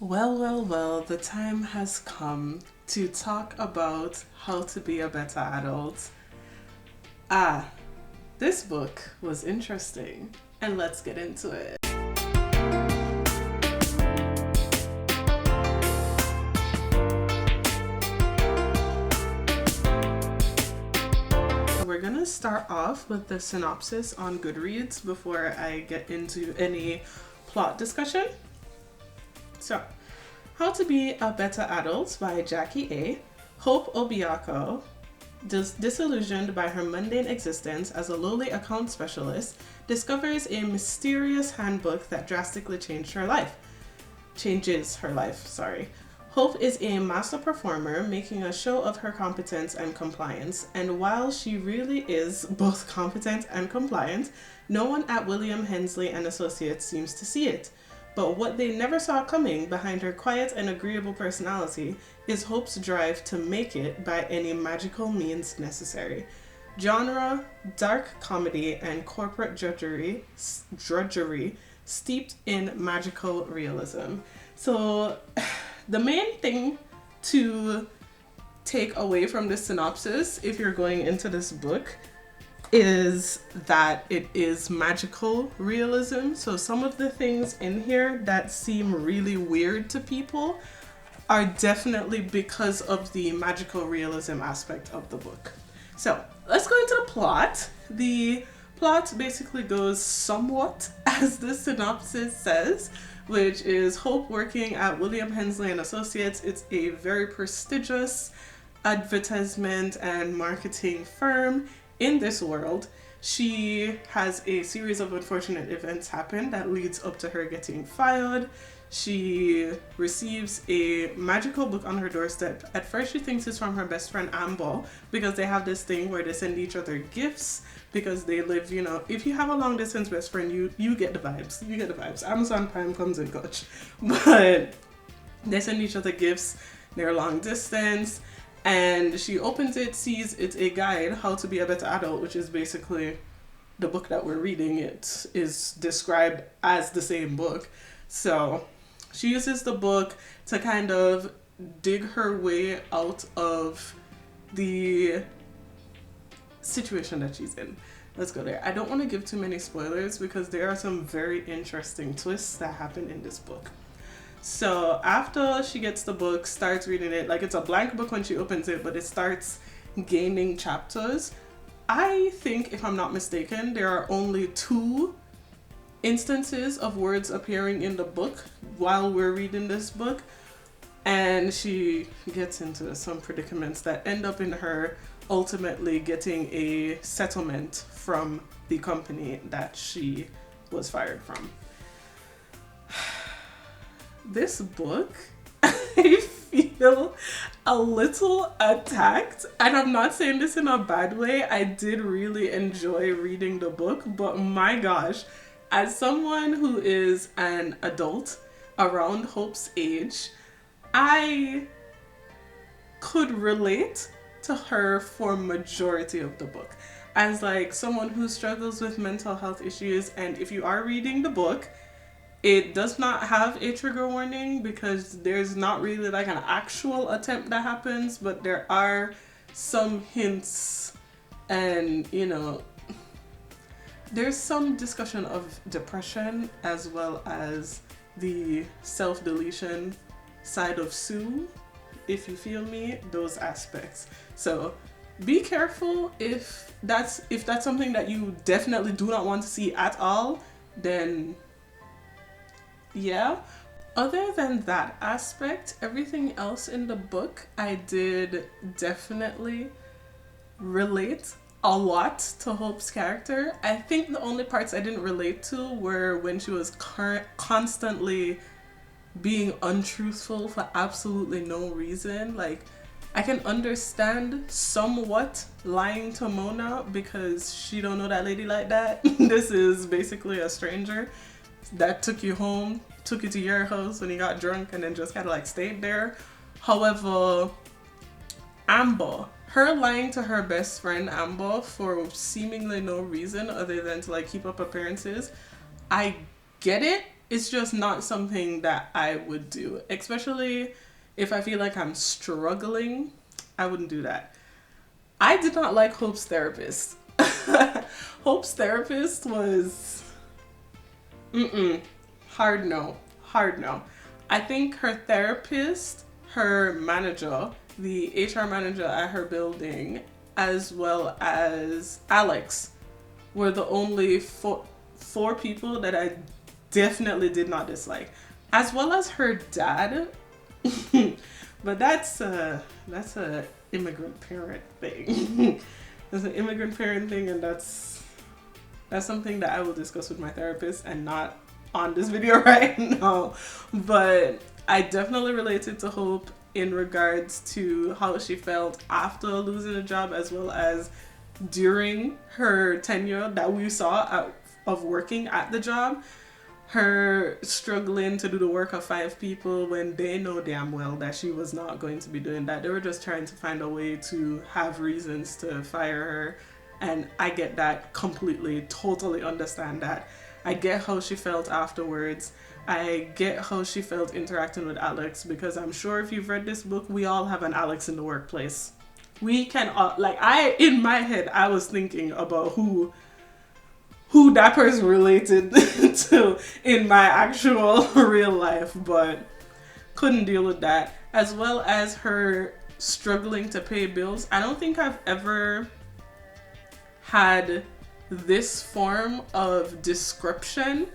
Well, the time has come to talk about how to be a better adult. Ah, this book was interesting, and let's get into it. We're gonna start off with the synopsis on Goodreads before I get into any plot discussion. So, How to Be a Better Adult by Jackie A. Hope Obiako, disillusioned by her mundane existence as a lowly account specialist, discovers a mysterious handbook that drastically changes her life, sorry. Hope is a master performer making a show of her competence and compliance, and while she really is both competent and compliant, no one at William Hensley and Associates seems to see it. But what they never saw coming behind her quiet and agreeable personality is Hope's drive to make it by any magical means necessary. Genre, dark comedy, and corporate drudgery steeped in magical realism. So, the main thing to take away from this synopsis, if you're going into this book, is that it is magical realism. So some of the things in here that seem really weird to people are definitely because of the magical realism aspect of the book. So let's go into the plot. The plot basically goes somewhat as the synopsis says, which is Hope working at William Hensley and Associates. It's a very prestigious advertisement and marketing firm in this world. She has a series of unfortunate events happen that leads up to her getting fired. She receives a magical book on her doorstep. At first she thinks it's from her best friend Amber, because they have this thing where they send each other gifts because they live, if you have a long distance best friend, you get the vibes. You get the vibes. Amazon Prime comes in clutch. But they send each other gifts. They're long distance. And she opens it, sees it's a guide, How to Be a Better Adult, which is basically the book that we're reading. It is described as the same book. So she uses the book to kind of dig her way out of the situation that she's in. Let's go there. I don't want to give too many spoilers because there are some very interesting twists that happen in this book. So after she gets the book, starts reading it, like it's a blank book when she opens it, but it starts gaining chapters. I think, if I'm not mistaken, there are only 2 instances of words appearing in the book while we're reading this book. And she gets into some predicaments that end up in her ultimately getting a settlement from the company that she was fired from. This book, I feel a little attacked, and I'm not saying this in a bad way. I did really enjoy reading the book, but my gosh, as someone who is an adult around Hope's age, I could relate to her for majority of the book. As like someone who struggles with mental health issues, and if you are reading the book, it does not have a trigger warning because there's not really like an actual attempt that happens, but there are some hints and, there's some discussion of depression as well as the self-deletion side of Sue, if you feel me, those aspects. So be careful if that's something that you definitely do not want to see at all, then yeah. Other than that aspect, everything else in the book, I did definitely relate a lot to Hope's character. I think the only parts I didn't relate to were when she was constantly being untruthful for absolutely no reason. Like, I can understand somewhat lying to Mona because she don't know that lady like that. This is basically a stranger that took you home, took you to your house when you got drunk, and then just kind of like stayed there. However, Amber, her lying to her best friend Amber for seemingly no reason other than to like keep up appearances, I get it it's just not something that I would do, especially if I feel like I'm struggling. I wouldn't do that. I did not like Hope's therapist. Hope's therapist was hard no. Hard no. I think her therapist, her manager, the HR manager at her building, as well as Alex, were the only four people that I definitely did not dislike, as well as her dad. But that's a immigrant parent thing. That's an immigrant parent thing, and that's something that I will discuss with my therapist and not on this video right now. But I definitely related to Hope in regards to how she felt after losing a job, as well as during her tenure that we saw of working at the job. Her struggling to do the work of 5 people when they know damn well that she was not going to be doing that. They were just trying to find a way to have reasons to fire her. And I get that completely, totally understand that. I get how she felt afterwards. I get how she felt interacting with Alex, because I'm sure if you've read this book, we all have an Alex in the workplace. We can, in my head, I was thinking about who that person related to in my actual real life, but couldn't deal with that. As well as her struggling to pay bills. I don't think I've ever had this form of description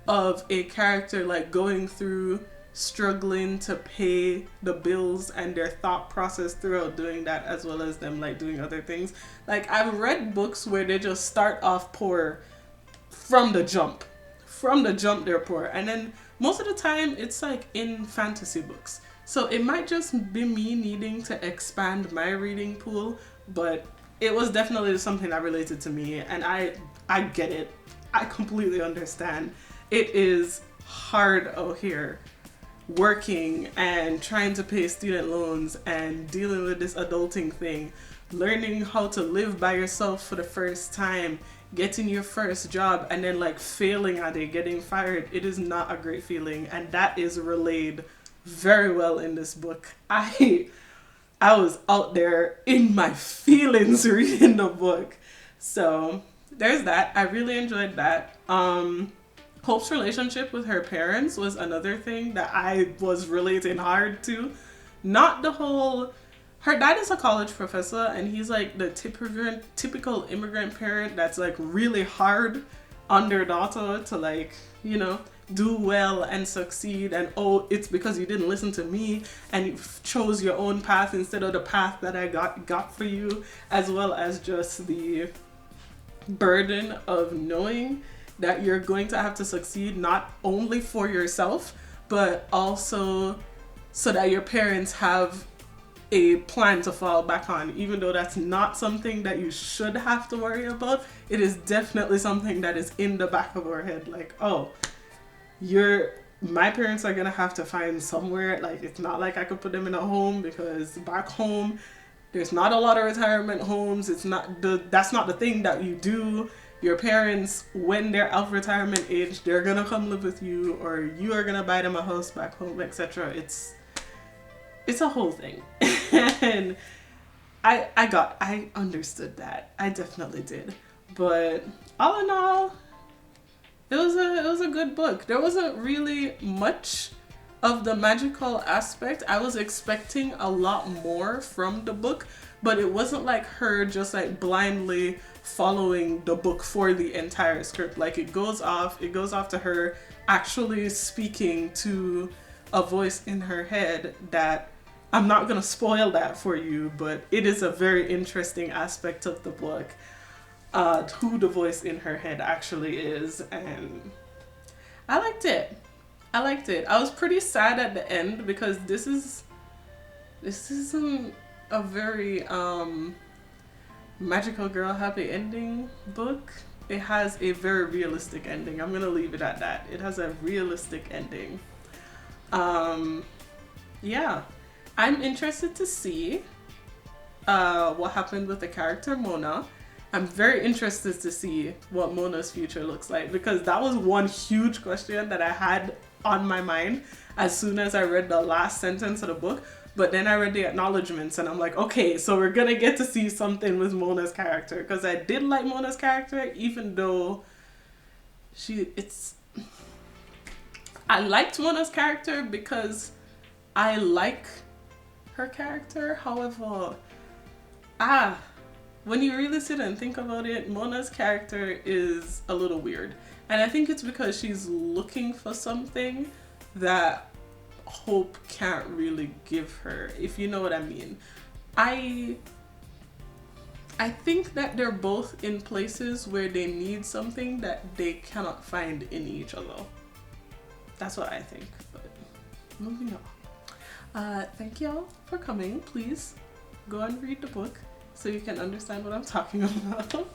of a character like going through struggling to pay the bills and their thought process throughout doing that, as well as them like doing other things. Like, I've read books where they just start off poor from the jump they're poor, and then most of the time it's like in fantasy books. So it might just be me needing to expand my reading pool, but it was definitely something that related to me, and I get it. I completely understand. It is hard out here working and trying to pay student loans and dealing with this adulting thing, learning how to live by yourself for the first time, getting your first job, and then like failing at it, getting fired. It is not a great feeling, and that is relayed very well in this book. I was out there in my feelings reading the book. So there's that. I really enjoyed that. Hope's relationship with her parents was another thing that I was relating hard to. Not the whole... Her dad is a college professor, and he's like the typical immigrant parent that's like really hard on their daughter to like, you know, do well and succeed, and oh, it's because you didn't listen to me and you chose your own path instead of the path that I got for you, as well as just the burden of knowing that you're going to have to succeed not only for yourself, but also so that your parents have a plan to fall back on. Even though that's not something that you should have to worry about, it is definitely something that is in the back of our head. Like, oh, my parents are gonna have to find somewhere. Like, it's not like I could put them in a home, because back home there's not a lot of retirement homes. That's not the thing that you do. Your parents, when they're out of retirement age, they're gonna come live with you, or you are gonna buy them a house back home, etc. It's a whole thing. And I understood that. I definitely did. But all in all, it was a good book. There wasn't really much of the magical aspect. I was expecting a lot more from the book, but it wasn't like her just like blindly following the book for the entire script. Like, it goes off to her actually speaking to a voice in her head that I'm not gonna spoil that for you, but it is a very interesting aspect of the book, who the voice in her head actually is, and I liked it. I was pretty sad at the end, because this isn't a very magical girl happy ending book. It has a very realistic ending. I'm gonna leave it at that. It has a realistic ending. Yeah. I'm interested to see what happened with the character Mona, I'm very interested to see what Mona's future looks like, because that was one huge question that I had on my mind as soon as I read the last sentence of the book. But then I read the acknowledgements and I'm like, okay, so we're gonna get to see something with Mona's character, because I did like Mona's character, even though I liked Mona's character because I like her character. However, when you really sit and think about it, Mona's character is a little weird. And I think it's because she's looking for something that Hope can't really give her, if you know what I mean. I think that they're both in places where they need something that they cannot find in each other. That's what I think. But moving on. Thank y'all for coming. Please go and read the book so you can understand what I'm talking about.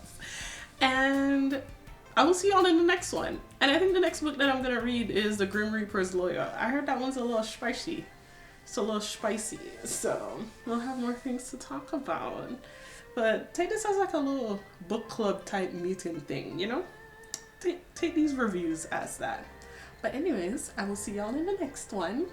And I will see y'all in the next one. And I think the next book that I'm gonna read is The Grim Reaper's Lawyer. I heard that one's a little spicy. It's a little spicy. So we'll have more things to talk about. But take this as like a little book club type meeting thing, you know? Take these reviews as that. But anyways, I will see y'all in the next one.